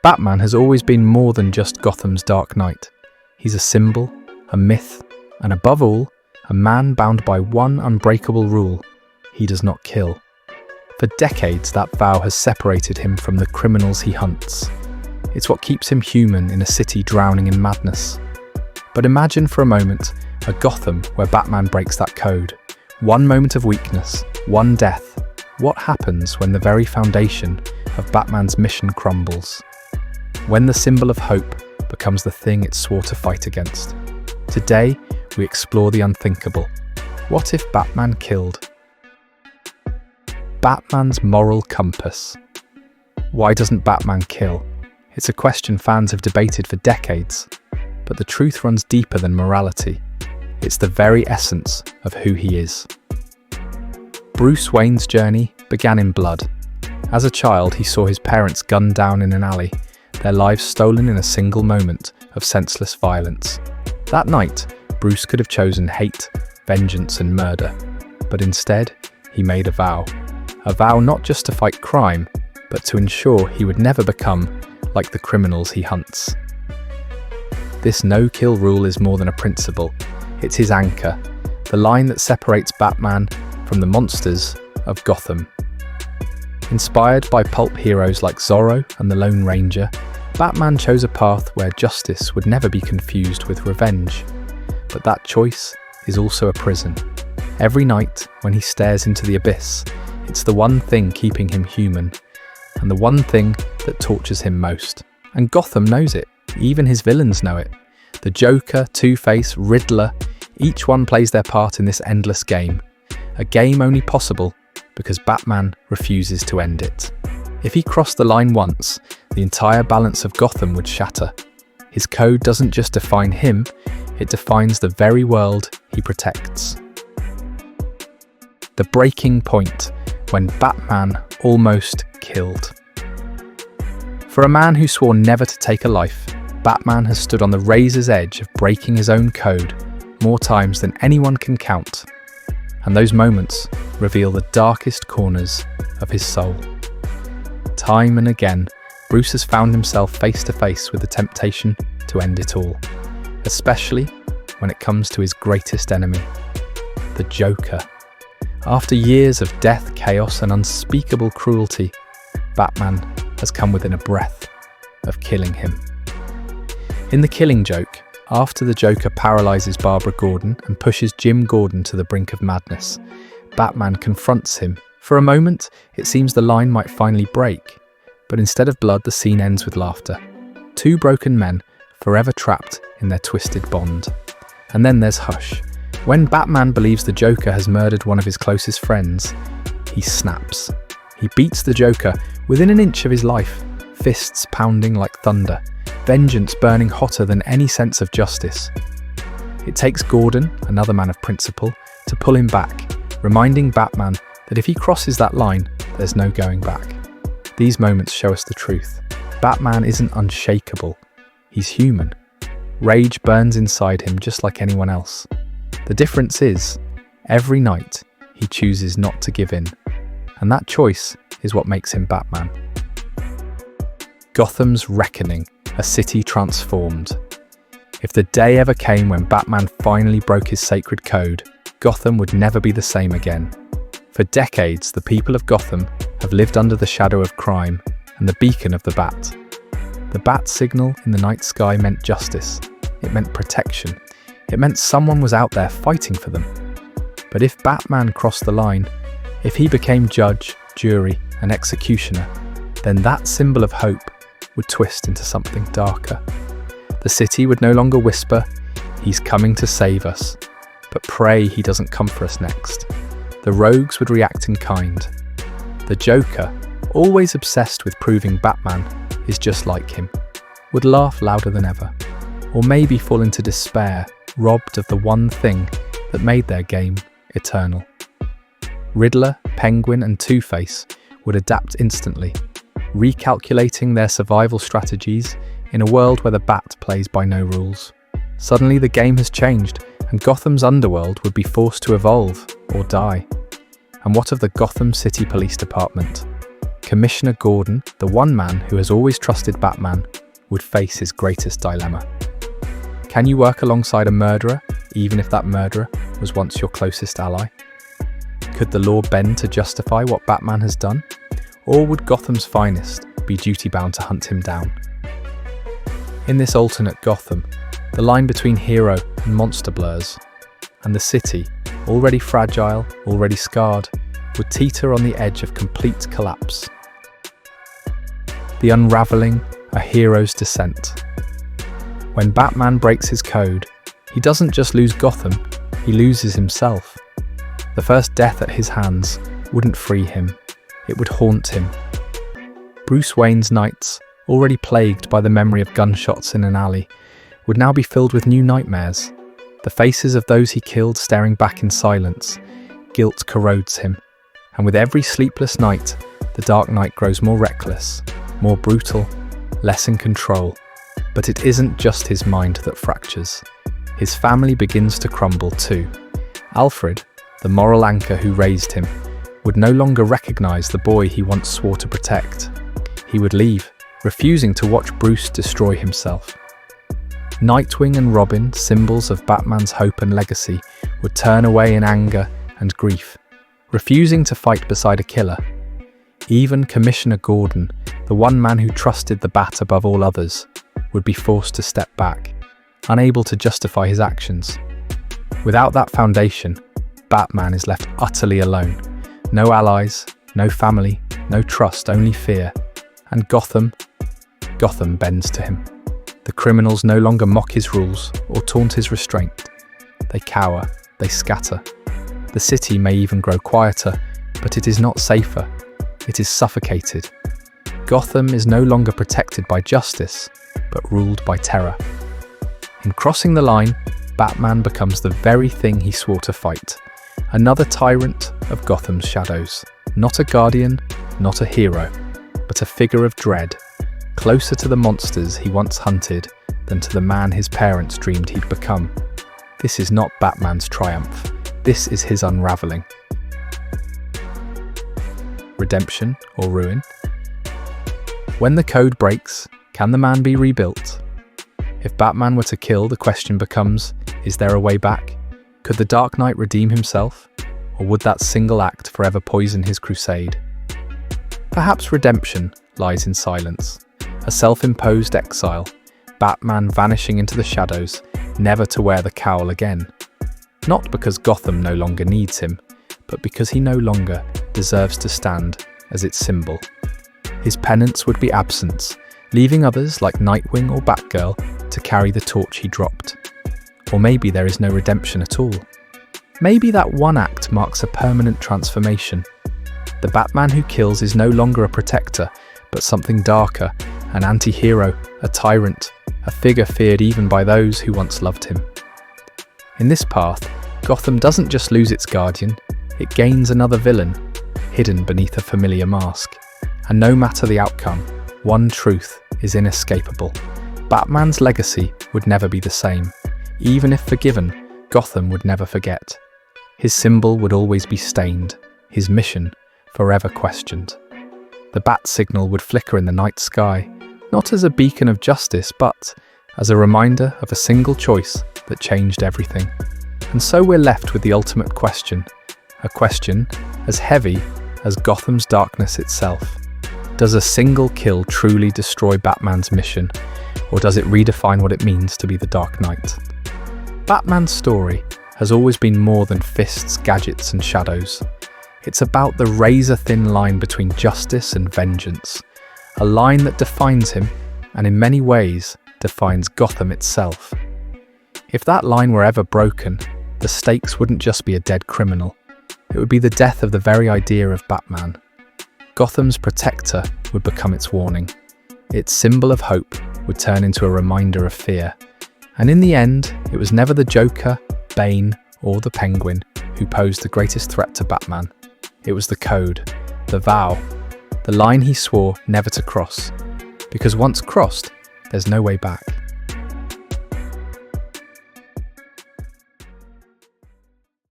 Batman has always been more than just Gotham's Dark Knight. He's a symbol, a myth, and above all, a man bound by one unbreakable rule: he does not kill. For decades, that vow has separated him from the criminals he hunts. It's what keeps him human in a city drowning in madness. But imagine for a moment a Gotham where Batman breaks that code. One moment of weakness, one death. What happens when the very foundation of Batman's mission crumbles? When the symbol of hope becomes the thing it swore to fight against? Today, we explore the unthinkable. What if Batman killed? Batman's moral compass. Why doesn't Batman kill? It's a question fans have debated for decades, but the truth runs deeper than morality. It's the very essence of who he is. Bruce Wayne's journey began in blood. As a child, he saw his parents gunned down in an alley, their lives stolen in a single moment of senseless violence. That night, Bruce could have chosen hate, vengeance, and murder, but instead, he made a vow. A vow not just to fight crime, but to ensure he would never become like the criminals he hunts. This no-kill rule is more than a principle. It's his anchor, the line that separates Batman from the monsters of Gotham. Inspired by pulp heroes like Zorro and the Lone Ranger, Batman chose a path where justice would never be confused with revenge. But that choice is also a prison. Every night, when he stares into the abyss, it's the one thing keeping him human, and the one thing that tortures him most. And Gotham knows it. Even his villains know it. The Joker, Two-Face, Riddler, each one plays their part in this endless game. A game only possible because Batman refuses to end it. If he crossed the line once, the entire balance of Gotham would shatter. His code doesn't just define him, it defines the very world he protects. The breaking point, when Batman almost killed. For a man who swore never to take a life, Batman has stood on the razor's edge of breaking his own code more times than anyone can count. And those moments reveal the darkest corners of his soul. Time and again, Bruce has found himself face to face with the temptation to end it all, especially when it comes to his greatest enemy, the Joker. After years of death, chaos, and unspeakable cruelty, Batman has come within a breath of killing him. In The Killing Joke, after the Joker paralyzes Barbara Gordon and pushes Jim Gordon to the brink of madness, Batman confronts him. For a moment, it seems the line might finally break, but instead of blood, the scene ends with laughter. Two broken men, forever trapped in their twisted bond. And then there's hush. When Batman believes the Joker has murdered one of his closest friends, he snaps. He beats the Joker within an inch of his life, fists pounding like thunder, vengeance burning hotter than any sense of justice. It takes Gordon, another man of principle, to pull him back, reminding Batman that if he crosses that line, there's no going back. These moments show us the truth. Batman isn't unshakable. He's human. Rage burns inside him just like anyone else. The difference is, every night, he chooses not to give in. And that choice is what makes him Batman. Gotham's reckoning, a city transformed. If the day ever came when Batman finally broke his sacred code, Gotham would never be the same again. For decades, the people of Gotham have lived under the shadow of crime and the beacon of the Bat. The Bat signal in the night sky meant justice. It meant protection. It meant someone was out there fighting for them. But if Batman crossed the line, if he became judge, jury, and executioner, then that symbol of hope would twist into something darker. The city would no longer whisper, "He's coming to save us," but pray he doesn't come for us next. The rogues would react in kind. The Joker, always obsessed with proving Batman is just like him, would laugh louder than ever, or maybe fall into despair, robbed of the one thing that made their game eternal. Riddler, Penguin, and Two-Face would adapt instantly, recalculating their survival strategies in a world where the Bat plays by no rules. Suddenly the game has changed, and Gotham's underworld would be forced to evolve or die. And what of the Gotham City Police Department? Commissioner Gordon, the one man who has always trusted Batman, would face his greatest dilemma. Can you work alongside a murderer, even if that murderer was once your closest ally? Could the law bend to justify what Batman has done? Or would Gotham's finest be duty-bound to hunt him down? In this alternate Gotham, the line between hero and monster blurs, and the city, already fragile, already scarred, would teeter on the edge of complete collapse. The unravelling, a hero's descent. When Batman breaks his code, he doesn't just lose Gotham, he loses himself. The first death at his hands wouldn't free him, it would haunt him. Bruce Wayne's nights, already plagued by the memory of gunshots in an alley, would now be filled with new nightmares. The faces of those he killed staring back in silence. Guilt corrodes him, and with every sleepless night, the Dark Knight grows more reckless, more brutal, less in control. But it isn't just his mind that fractures. His family begins to crumble too. Alfred, the moral anchor who raised him, would no longer recognise the boy he once swore to protect. He would leave, refusing to watch Bruce destroy himself. Nightwing and Robin, symbols of Batman's hope and legacy, would turn away in anger and grief, refusing to fight beside a killer. Even Commissioner Gordon, the one man who trusted the Bat above all others, would be forced to step back, unable to justify his actions. Without that foundation, Batman is left utterly alone. No allies, no family, no trust, only fear. And Gotham bends to him. The criminals no longer mock his rules or taunt his restraint. They cower, they scatter. The city may even grow quieter, but it is not safer. It is suffocated. Gotham is no longer protected by justice, but ruled by terror. In crossing the line, Batman becomes the very thing he swore to fight. Another tyrant of Gotham's shadows. Not a guardian, not a hero, but a figure of dread, closer to the monsters he once hunted than to the man his parents dreamed he'd become. This is not Batman's triumph. This is his unravelling. Redemption or ruin? When the code breaks, can the man be rebuilt? If Batman were to kill, the question becomes, is there a way back? Could the Dark Knight redeem himself? Or would that single act forever poison his crusade? Perhaps redemption lies in silence. A self-imposed exile, Batman vanishing into the shadows, never to wear the cowl again. Not because Gotham no longer needs him, but because he no longer deserves to stand as its symbol. His penance would be absence, leaving others like Nightwing or Batgirl to carry the torch he dropped. Or maybe there is no redemption at all. Maybe that one act marks a permanent transformation. The Batman who kills is no longer a protector, but something darker, an anti-hero, a tyrant, a figure feared even by those who once loved him. In this path, Gotham doesn't just lose its guardian, it gains another villain, hidden beneath a familiar mask. And no matter the outcome, one truth is inescapable. Batman's legacy would never be the same. Even if forgiven, Gotham would never forget. His symbol would always be stained, his mission forever questioned. The bat signal would flicker in the night sky, not as a beacon of justice, but as a reminder of a single choice that changed everything. And so we're left with the ultimate question, a question as heavy as Gotham's darkness itself. Does a single kill truly destroy Batman's mission, or does it redefine what it means to be the Dark Knight? Batman's story has always been more than fists, gadgets, and shadows. It's about the razor-thin line between justice and vengeance, a line that defines him, and in many ways defines Gotham itself. If that line were ever broken, the stakes wouldn't just be a dead criminal, it would be the death of the very idea of Batman. Gotham's protector would become its warning. Its symbol of hope would turn into a reminder of fear. And in the end, it was never the Joker, Bane, or the Penguin who posed the greatest threat to Batman. It was the code, the vow, the line he swore never to cross. Because once crossed, there's no way back.